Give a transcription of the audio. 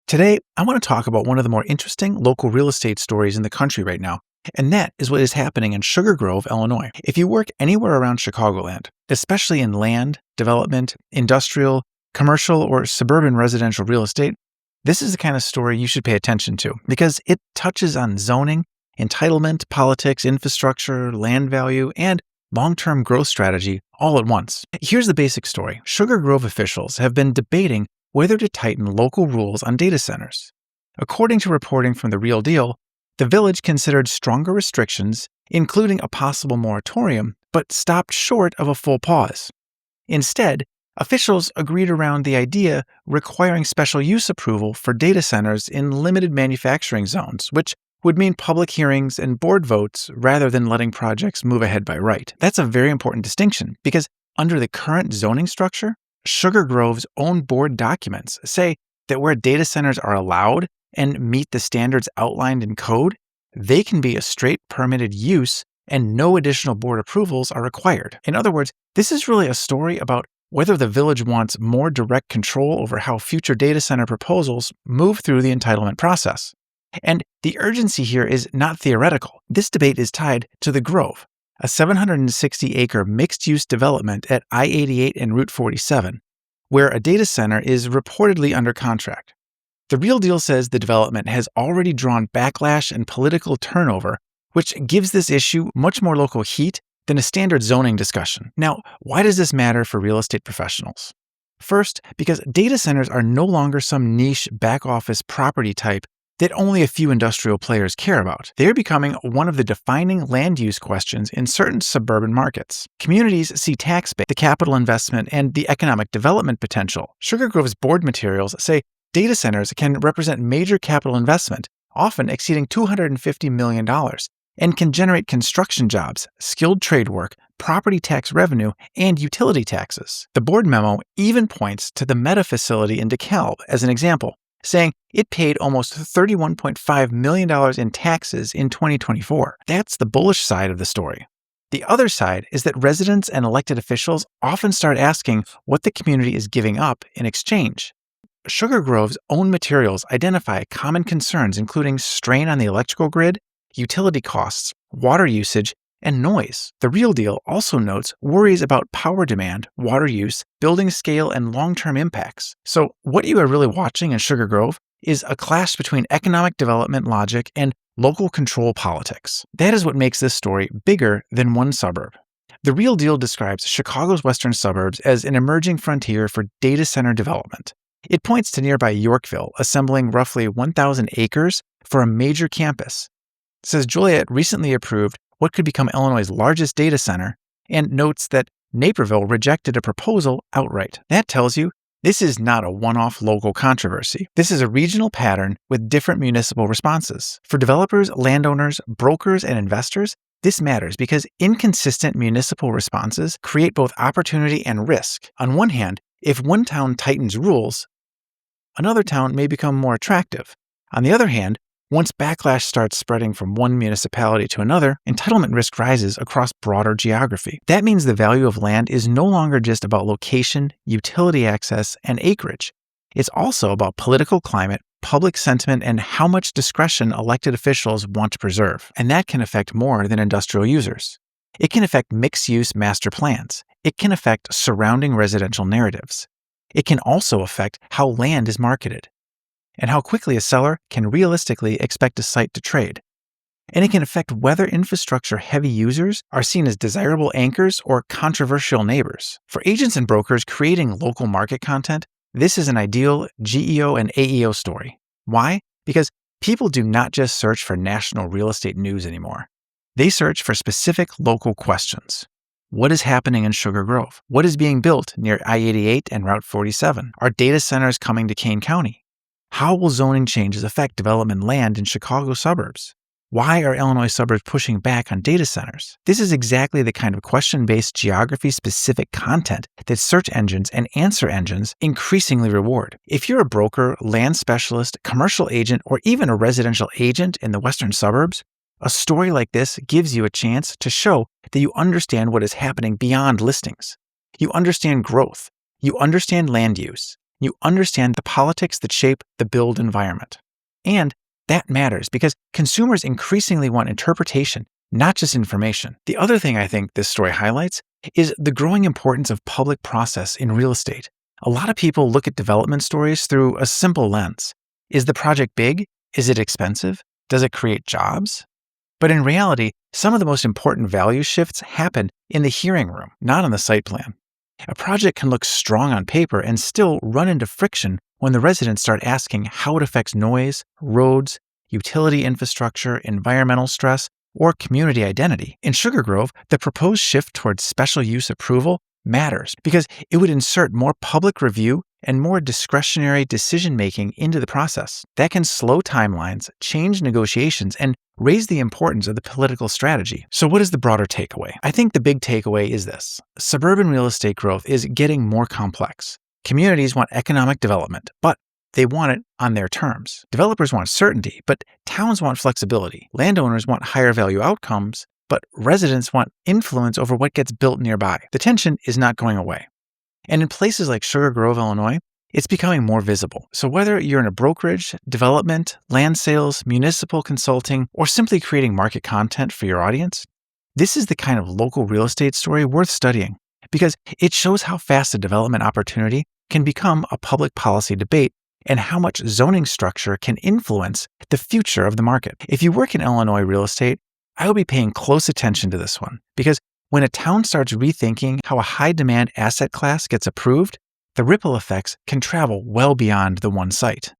Today, I want to talk about one of the more interesting local real estate stories in the country right now, and that is what is happening in Sugar Grove, Illinois. If you work anywhere around Chicagoland, especially in land, development, industrial, commercial, or suburban residential real estate, this is the kind of story you should pay attention to because it touches on zoning, entitlement, politics, infrastructure, land value, and long-term growth strategy all at once. Here's the basic story. Sugar Grove officials have been debating whether to tighten local rules on data centers. According to reporting from The Real Deal, the village considered stronger restrictions, including a possible moratorium, but stopped short of a full pause. Instead, officials agreed around the idea requiring special use approval for data centers in limited manufacturing zones, which would mean public hearings and board votes rather than letting projects move ahead by right. That's a very important distinction because under the current zoning structure, Sugar Grove's own board documents say that where data centers are allowed and meet the standards outlined in code, they can be a straight permitted use and no additional board approvals are required. In other words, this is really a story about whether the village wants more direct control over how future data center proposals move through the entitlement process. And the urgency here is not theoretical. This debate is tied to the Grove, a 760-acre mixed-use development at I-88 and Route 47, where a data center is reportedly under contract. The Real Deal says the development has already drawn backlash and political turnover, which gives this issue much more local heat than a standard zoning discussion. Now, why does this matter for real estate professionals? First, because data centers are no longer some niche back-office property type that only a few industrial players care about. They are becoming one of the defining land use questions in certain suburban markets. Communities see tax base, the capital investment, and the economic development potential. Sugar Grove's board materials say data centers can represent major capital investment, often exceeding $250 million, and can generate construction jobs, skilled trade work, property tax revenue, and utility taxes. The board memo even points to the Meta facility in DeKalb as an example, saying it paid almost $31.5 million in taxes in 2024. That's the bullish side of the story. The other side is that residents and elected officials often start asking what the community is giving up in exchange. Sugar Grove's own materials identify common concerns including strain on the electrical grid, utility costs, water usage, and noise. The Real Deal also notes worries about power demand, water use, building scale, and long-term impacts. So what you are really watching in Sugar Grove is a clash between economic development logic and local control politics. That is what makes this story bigger than one suburb. The Real Deal describes Chicago's western suburbs as an emerging frontier for data center development. It points to nearby Yorkville, assembling roughly 1,000 acres for a major campus. It says Joliet recently approved what could become Illinois' largest data center, and notes that Naperville rejected a proposal outright. That tells you this is not a one-off local controversy. This is a regional pattern with different municipal responses. For developers, landowners, brokers, and investors, this matters because inconsistent municipal responses create both opportunity and risk. On one hand, if one town tightens rules, another town may become more attractive. On the other hand, once backlash starts spreading from one municipality to another, entitlement risk rises across broader geography. That means the value of land is no longer just about location, utility access, and acreage. It's also about political climate, public sentiment, and how much discretion elected officials want to preserve. And that can affect more than industrial users. It can affect mixed-use master plans. It can affect surrounding residential narratives. It can also affect how land is marketed and how quickly a seller can realistically expect a site to trade. And it can affect whether infrastructure-heavy users are seen as desirable anchors or controversial neighbors. For agents and brokers creating local market content, this is an ideal GEO and AEO story. Why? Because people do not just search for national real estate news anymore. They search for specific local questions. What is happening in Sugar Grove? What is being built near I-88 and Route 47? Are data centers coming to Kane County? How will zoning changes affect development land in Chicago suburbs? Why are Illinois suburbs pushing back on data centers? This is exactly the kind of question-based geography-specific content that search engines and answer engines increasingly reward. If you're a broker, land specialist, commercial agent, or even a residential agent in the western suburbs, a story like this gives you a chance to show that you understand what is happening beyond listings. You understand growth. You understand land use. You understand the politics that shape the build environment. And that matters because consumers increasingly want interpretation, not just information. The other thing I think this story highlights is the growing importance of public process in real estate. A lot of people look at development stories through a simple lens. Is the project big? Is it expensive? Does it create jobs? But in reality, some of the most important value shifts happen in the hearing room, not on the site plan. A project can look strong on paper and still run into friction when the residents start asking how it affects noise, roads, utility infrastructure, environmental stress, or community identity. In Sugar Grove, the proposed shift towards special use approval matters because it would insert more public review and more discretionary decision-making into the process. That can slow timelines, change negotiations, and raise the importance of the political strategy. So what is the broader takeaway? I think the big takeaway is this. Suburban real estate growth is getting more complex. Communities want economic development, but they want it on their terms. Developers want certainty, but towns want flexibility. Landowners want higher value outcomes, but residents want influence over what gets built nearby. The tension is not going away. And in places like Sugar Grove, Illinois, it's becoming more visible. So whether you're in a brokerage, development, land sales, municipal consulting, or simply creating market content for your audience, this is the kind of local real estate story worth studying because it shows how fast a development opportunity can become a public policy debate and how much zoning structure can influence the future of the market. If you work in Illinois real estate, I will be paying close attention to this one because when a town starts rethinking how a high-demand asset class gets approved, the ripple effects can travel well beyond the one site.